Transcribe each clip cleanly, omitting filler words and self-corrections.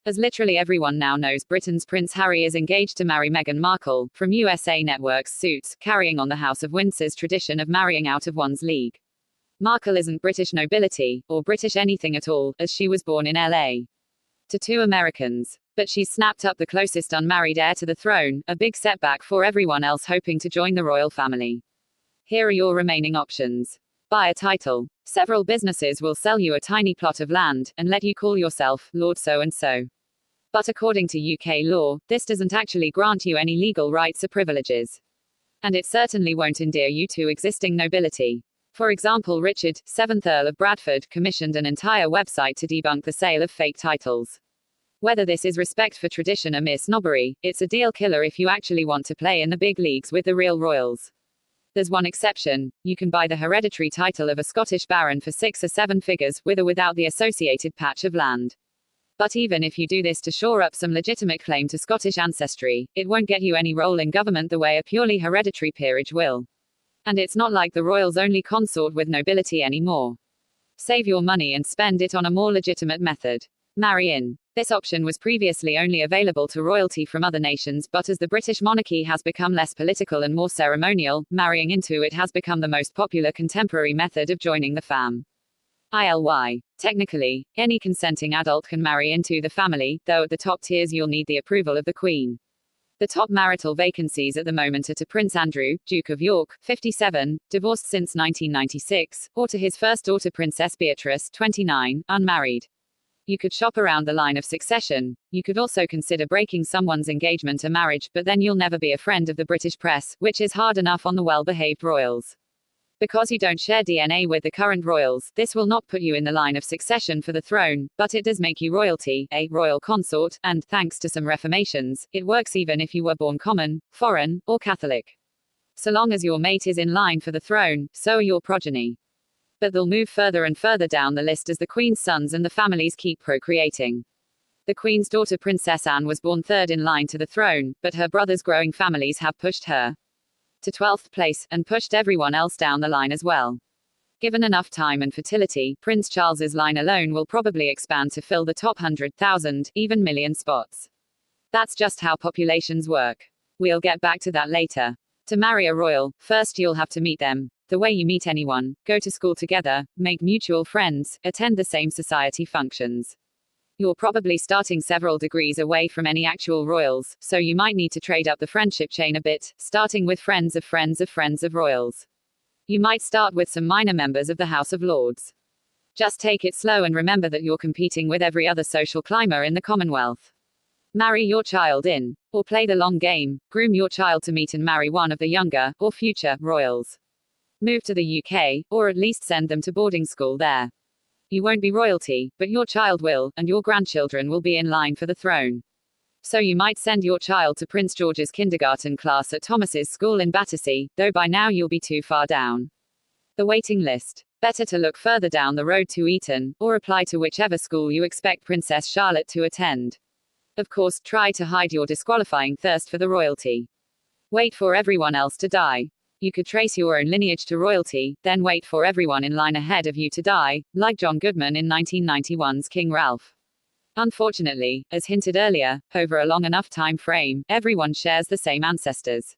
As literally everyone now knows, Britain's Prince Harry is engaged to marry Meghan Markle, from USA Network's Suits, carrying on the House of Windsor's tradition of marrying out of one's league. Markle isn't British nobility, or British anything at all, as she was born in LA to two Americans. But she's snapped up the closest unmarried heir to the throne, a big setback for everyone else hoping to join the royal family. Here are your remaining options. Buy a title. Several businesses will sell you a tiny plot of land, and let you call yourself Lord So-and-so. But according to UK law, this doesn't actually grant you any legal rights or privileges. And it certainly won't endear you to existing nobility. For example, Richard, 7th Earl of Bradford, commissioned an entire website to debunk the sale of fake titles. Whether this is respect for tradition or mere snobbery, it's a deal killer if you actually want to play in the big leagues with the real royals. There's one exception: you can buy the hereditary title of a Scottish baron for 6 or 7 figures, with or without the associated patch of land. But even if you do this to shore up some legitimate claim to Scottish ancestry, it won't get you any role in government the way a purely hereditary peerage will. And it's not like the royals only consort with nobility anymore. Save your money and spend it on a more legitimate method. Marry in. This option was previously only available to royalty from other nations, but as the British monarchy has become less political and more ceremonial, marrying into it has become the most popular contemporary method of joining the fam. ILY. Technically, any consenting adult can marry into the family, though at the top tiers you'll need the approval of the Queen. The top marital vacancies at the moment are to Prince Andrew, Duke of York, 57, divorced since 1996, or to his first daughter Princess Beatrice, 29, unmarried. You could shop around the line of succession. You could also consider breaking someone's engagement or marriage, but then you'll never be a friend of the British press, which is hard enough on the well-behaved royals. Because you don't share DNA with the current royals, this will not put you in the line of succession for the throne, but it does make you royalty, a royal consort, and, thanks to some reformations, it works even if you were born common, foreign, or Catholic. So long as your mate is in line for the throne, so are your progeny. But they'll move further and further down the list as the Queen's sons and the families keep procreating. The Queen's daughter Princess Anne was born third in line to the throne, but her brother's growing families have pushed her to 12th place, and pushed everyone else down the line as well. Given enough time and fertility, Prince Charles's line alone will probably expand to fill the top 100,000, even million spots. That's just how populations work. We'll get back to that later. To marry a royal, first you'll have to meet them. The way you meet anyone: go to school together, make mutual friends, attend the same society functions. You're probably starting several degrees away from any actual royals, so you might need to trade up the friendship chain a bit, starting with friends of friends of friends of royals. You might start with some minor members of the House of Lords. Just take it slow and remember that you're competing with every other social climber in the Commonwealth. Marry your child in. Or play the long game, groom your child to meet and marry one of the younger, or future, royals. Move to the UK, or at least send them to boarding school there. You won't be royalty, but your child will, and your grandchildren will be in line for the throne. So you might send your child to Prince George's kindergarten class at Thomas's school in Battersea, though by now you'll be too far down the waiting list. Better to look further down the road to Eton, or apply to whichever school you expect Princess Charlotte to attend. Of course, try to hide your disqualifying thirst for the royalty. Wait for everyone else to die. You could trace your own lineage to royalty, then wait for everyone in line ahead of you to die, like John Goodman in 1991's King Ralph. Unfortunately, as hinted earlier, over a long enough time frame, everyone shares the same ancestors.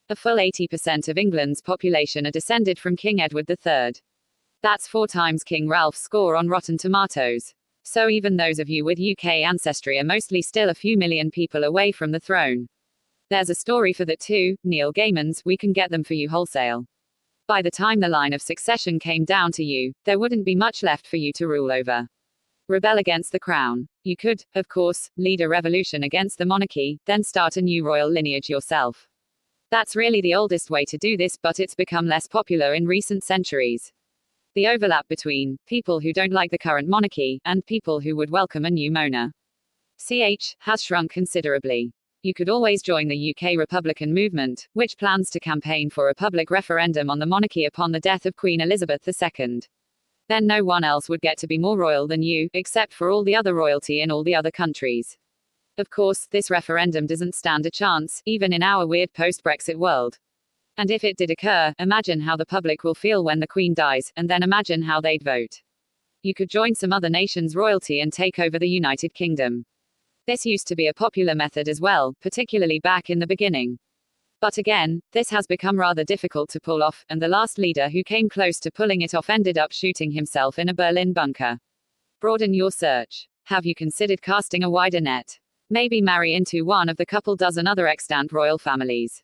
A full 80% of England's population are descended from King Edward III. That's 4 times King Ralph's score on Rotten Tomatoes. So even those of you with UK ancestry are mostly still a few million people away from the throne. There's a story for that too: Neil Gaiman's We Can Get Them For You wholesale. By the time the line of succession came down to you, there wouldn't be much left for you to rule over. Rebel against the crown. You could, of course, lead a revolution against the monarchy, then start a new royal lineage yourself. That's really the oldest way to do this, but it's become less popular in recent centuries. The overlap between people who don't like the current monarchy and people who would welcome a new monarch has shrunk considerably. You could always join the UK Republican movement, which plans to campaign for a public referendum on the monarchy upon the death of Queen Elizabeth II. Then no one else would get to be more royal than you, except for all the other royalty in all the other countries. Of course, this referendum doesn't stand a chance, even in our weird post-Brexit world. And if it did occur, imagine how the public will feel when the Queen dies, and then imagine how they'd vote. You could join some other nation's royalty and take over the United Kingdom. This used to be a popular method as well, particularly back in the beginning. But again, this has become rather difficult to pull off, and the last leader who came close to pulling it off ended up shooting himself in a Berlin bunker. Broaden your search. Have you considered casting a wider net? Maybe marry into one of the couple dozen other extant royal families.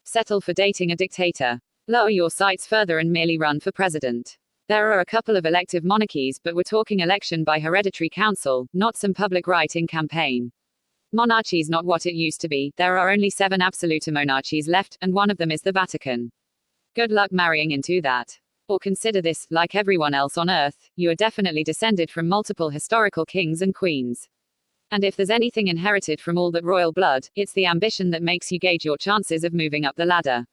Settle for dating a dictator. Lower your sights further and merely run for president. There are a couple of elective monarchies, but we're talking election by hereditary council, not some public writing campaign. Monarchy's not what it used to be. There are only 7 absolute monarchies left, and one of them is the Vatican. Good luck marrying into that. Or consider this, like everyone else on Earth, you are definitely descended from multiple historical kings and queens. And if there's anything inherited from all that royal blood, it's the ambition that makes you gauge your chances of moving up the ladder.